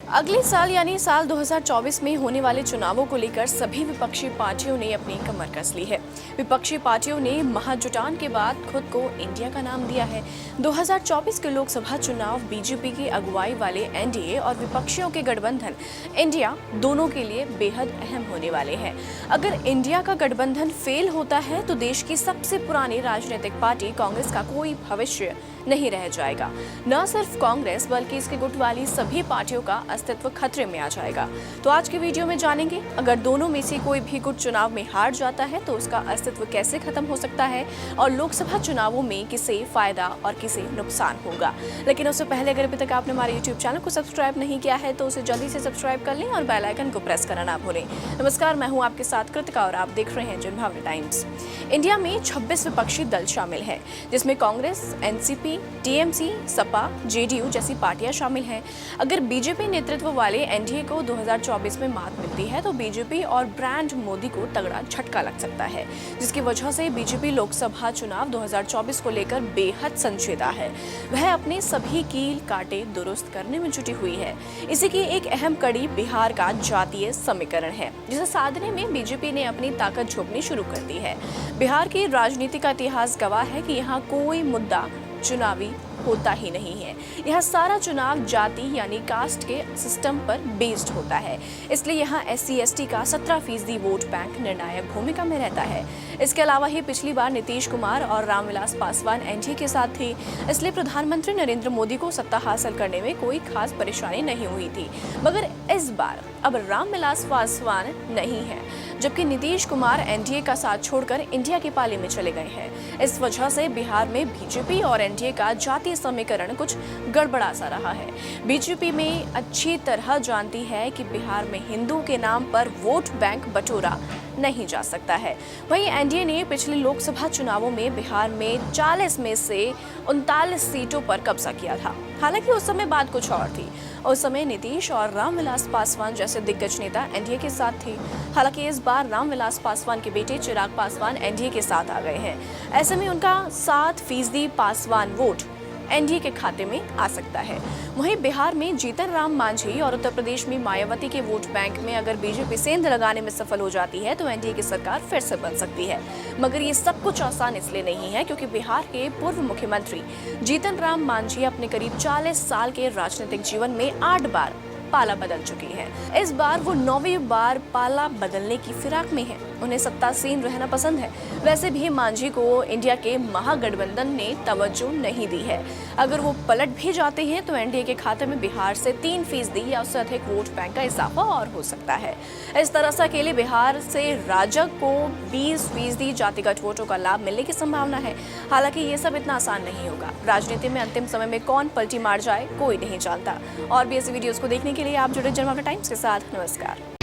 अगले साल यानी साल 2024 में होने वाले चुनावों को लेकर सभी विपक्षी पार्टियों ने अपनी कमर कस ली है। विपक्षी पार्टियों ने महाजुटान के बाद खुद को इंडिया का नाम दिया है। 2024 के लोकसभा चुनाव बीजेपी की अगुवाई वाले एनडीए और विपक्षियों के गठबंधन इंडिया दोनों के लिए बेहद अहम होने वाले हैं। अगर इंडिया का गठबंधन फेल होता है तो देश की सबसे पुरानी राजनीतिक पार्टी कांग्रेस का कोई भविष्य नहीं रह जाएगा। न सिर्फ कांग्रेस बल्कि इसके गुट वाली सभी पार्टियों का अस्तित्व खतरे में आ जाएगा। तो आज की वीडियो में जानेंगे, अगर दोनों में से कोई भी गुट चुनाव में हार जाता है तो उसका अस्तित्व कैसे खत्म हो सकता है और लोकसभा चुनावों में किसे फायदा और किसे नुकसान होगा। लेकिन उससे पहले अगर अभी तक आपने हमारे यूट्यूब चैनल को सब्सक्राइब नहीं किया है तो उसे जल्दी से सब्सक्राइब कर लें और बेल आइकन को प्रेस करना ना भूलें। नमस्कार, मैं हूं आपके साथ कृतिका और आप देख रहे हैं जनभावना टाइम्स। इंडिया में 26 विपक्षी दल शामिल हैं, जिसमें Congress, NCP, TMC, Sapa, JDU जैसी पार्टियां शामिल हैं। अगर बीजेपी नेतृत्व वाले एनडीए को 2024 में मात मिलती है तो बीजेपी और ब्रांड मोदी को तगड़ा झटका लग सकता है, जिसकी वजह से बीजेपी लोकसभा चुनाव 2024 को लेकर बेहद संजीदा है। वह अपने सभी कील कांटे दुरुस्त करने में जुटी हुई है। इसी की एक अहम कड़ी बिहार का जातीय समीकरण है, जिसे साधने में बीजेपी ने अपनी ताकत झोंकनी शुरू कर दी है। बिहार की राजनीति का इतिहास गवाह है कि यहाँ कोई मुद्दा चुनावी होता ही नहीं है। यह सारा चुनाव जाति यानी कास्ट के सिस्टम पर बेस्ड होता है। इसलिए यहाँ SC/ST का 17% वोट बैंक निर्णायक भूमिका में रहता है। इसके अलावा ही पिछली बार नीतीश कुमार और रामविलास पासवान एनडीए के साथ थे, इसलिए प्रधानमंत्री नरेंद्र मोदी को सत्ता हासिल करने में कोई खास परेशानी नहीं हुई थी। मगर इस बार अब रामविलास पासवान नहीं है, जबकि नीतीश कुमार एनडीए का साथ छोड़कर इंडिया के पाले में चले गए हैं। इस वजह से बिहार में बीजेपी और एनडीए का जातीय समीकरण कुछ गड़बड़ा सा रहा है। बीजेपी में अच्छी तरह जानती है कि बिहार में हिंदू के नाम पर वोट बैंक बटोरा नहीं जा सकता है। वहीं एनडीए ने पिछले लोकसभा चुनावों में बिहार में 40 में से 39 सीटों पर कब्जा किया था। हालांकि उस समय बात कुछ और थी। उस समय नीतीश और रामविलास पासवान जैसे दिग्गज नेता एनडीए के साथ थे। हालांकि इस बार रामविलास पासवान के बेटे चिराग पासवान एनडीए के साथ आ गए हैं। ऐसे में उनका 7% पासवान वोट एनडीए के खाते में आ सकता है। वहीं बिहार में जीतन राम मांझी और उत्तर प्रदेश में मायावती के वोट बैंक में अगर बीजेपी सेंध लगाने में सफल हो जाती है तो एनडीए की सरकार फिर से बन सकती है। मगर ये सब कुछ आसान इसलिए नहीं है क्योंकि बिहार के पूर्व मुख्यमंत्री जीतन राम मांझी अपने करीब 40 साल के राजनीतिक जीवन में 8 बार पाला बदल चुकी हैं। इस बार वो 9वीं बार पाला बदलने की फिराक में हैं। उन्हें सत्तासीन रहना पसंद है। वैसे भी मांझी को इंडिया के महागठबंधन ने तवज्जो नहीं दी है। अगर वो पलट भी जाते हैं तो एनडीए के खाते में बिहार से 3% या उससे अधिक वोट बैंक का इजाफा और हो सकता है। इस तरह से अकेले बिहार से राजग को 20% जातिगत वोटों का लाभ मिलने की संभावना है। हालांकि ये सब इतना आसान नहीं होगा। राजनीति में अंतिम समय में कौन पलटी मार जाए कोई नहीं जानता। और भी ऐसी वीडियोस को देखने के लिए आप जुड़े जनभावना टाइम्स के साथ। नमस्कार।